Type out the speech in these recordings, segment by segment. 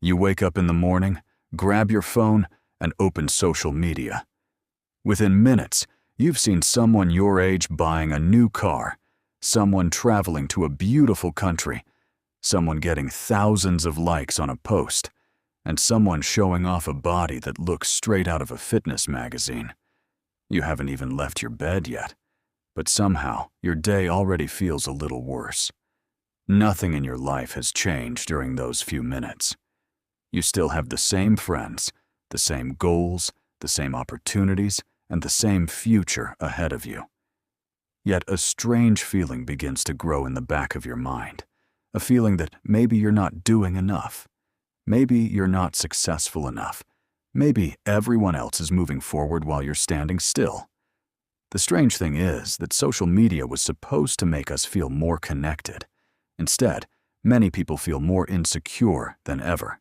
You wake up in the morning, grab your phone, and open social media. Within minutes, you've seen someone your age buying a new car, someone traveling to a beautiful country, someone getting thousands of likes on a post, and someone showing off a body that looks straight out of a fitness magazine. You haven't even left your bed yet, but somehow your day already feels a little worse. Nothing in your life has changed during those few minutes. You still have the same friends, the same goals, the same opportunities, and the same future ahead of you. Yet a strange feeling begins to grow in the back of your mind, a feeling that maybe you're not doing enough. Maybe you're not successful enough. Maybe everyone else is moving forward while you're standing still. The strange thing is that social media was supposed to make us feel more connected. Instead, many people feel more insecure than ever.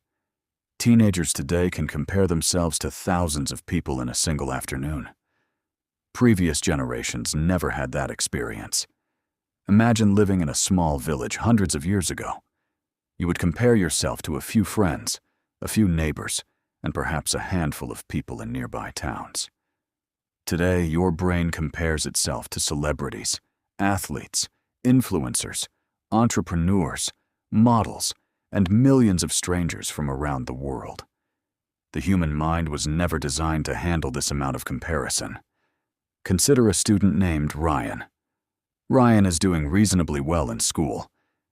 Teenagers today can compare themselves to thousands of people in a single afternoon. Previous generations never had that experience. Imagine living in a small village hundreds of years ago. You would compare yourself to a few friends, a few neighbors, and perhaps a handful of people in nearby towns. Today, your brain compares itself to celebrities, athletes, influencers, entrepreneurs, models, and millions of strangers from around the world. The human mind was never designed to handle this amount of comparison. Consider a student named Ryan. Ryan is doing reasonably well in school.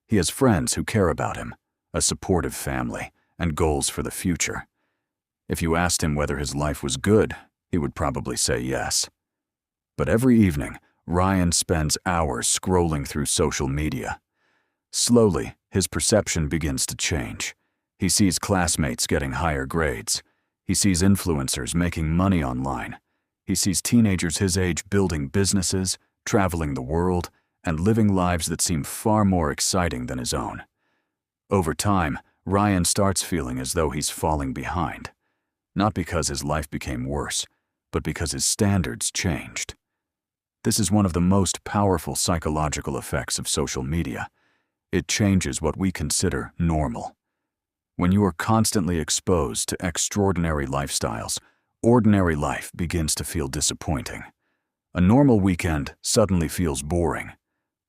He has friends who care about him, a supportive family, and goals for the future. If you asked him whether his life was good, he would probably say yes. But every evening, Ryan spends hours scrolling through social media. Slowly, his perception begins to change. He sees classmates getting higher grades. He sees influencers making money online. He sees teenagers his age building businesses, traveling the world, and living lives that seem far more exciting than his own. Over time, Ryan starts feeling as though he's falling behind. Not because his life became worse, but because his standards changed. This is one of the most powerful psychological effects of social media. It changes what we consider normal. When you are constantly exposed to extraordinary lifestyles, ordinary life begins to feel disappointing. A normal weekend suddenly feels boring.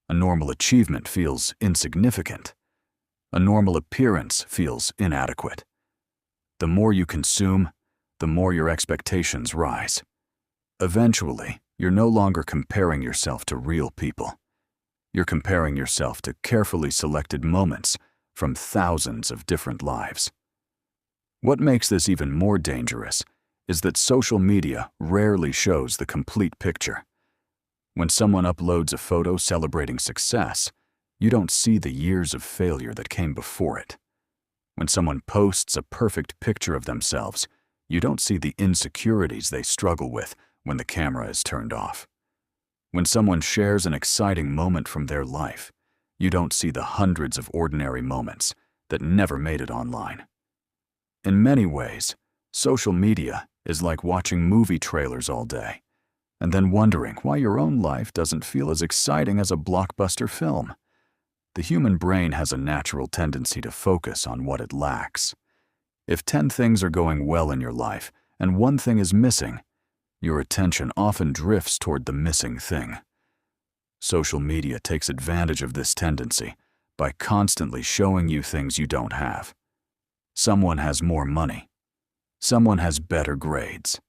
A normal achievement feels insignificant. A normal appearance feels inadequate. The more you consume, the more your expectations rise. Eventually, you're no longer comparing yourself to real people. You're comparing yourself to carefully selected moments from thousands of different lives. What makes this even more dangerous is that social media rarely shows the complete picture. When someone uploads a photo celebrating success, you don't see the years of failure that came before it. When someone posts a perfect picture of themselves, you don't see the insecurities they struggle with when the camera is turned off. When someone shares an exciting moment from their life, you don't see the hundreds of ordinary moments that never made it online. In many ways, social media is like watching movie trailers all day, and then wondering why your own life doesn't feel as exciting as a blockbuster film. The human brain has a natural tendency to focus on what it lacks. If 10 things are going well in your life and one thing is missing, your attention often drifts toward the missing thing. Social media takes advantage of this tendency by constantly showing you things you don't have. Someone has more money. Someone has better grades.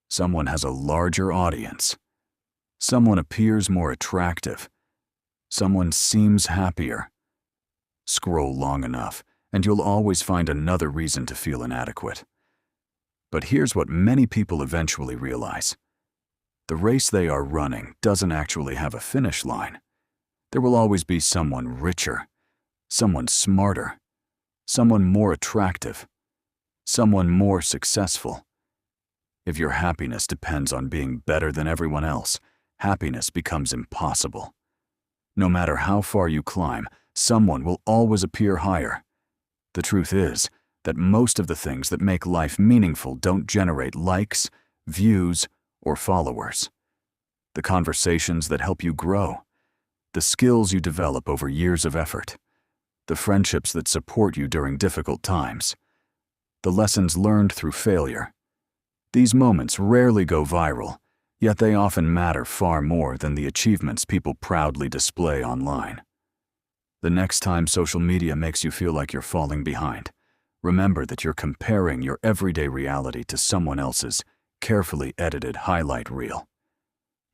Someone has a larger audience. Someone appears more attractive. Someone seems happier. Scroll long enough, and you'll always find another reason to feel inadequate. But here's what many people eventually realize. The race they are running doesn't actually have a finish line. There will always be someone richer, someone smarter, someone more attractive, someone more successful. If your happiness depends on being better than everyone else, happiness becomes impossible. No matter how far you climb, someone will always appear higher. The truth is that most of the things that make life meaningful don't generate likes, views, or followers. The conversations that help you grow, the skills you develop over years of effort, the friendships that support you during difficult times, the lessons learned through failure. These moments rarely go viral, yet they often matter far more than the achievements people proudly display online. The next time social media makes you feel like you're falling behind, remember that you're comparing your everyday reality to someone else's carefully edited highlight reel.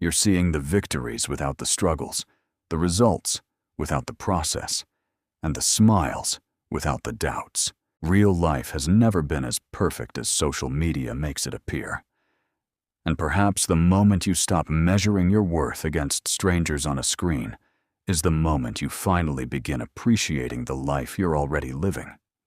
You're seeing the victories without the struggles, the results without the process, and the smiles without the doubts. Real life has never been as perfect as social media makes it appear. And perhaps the moment you stop measuring your worth against strangers on a screen is the moment you finally begin appreciating the life you're already living.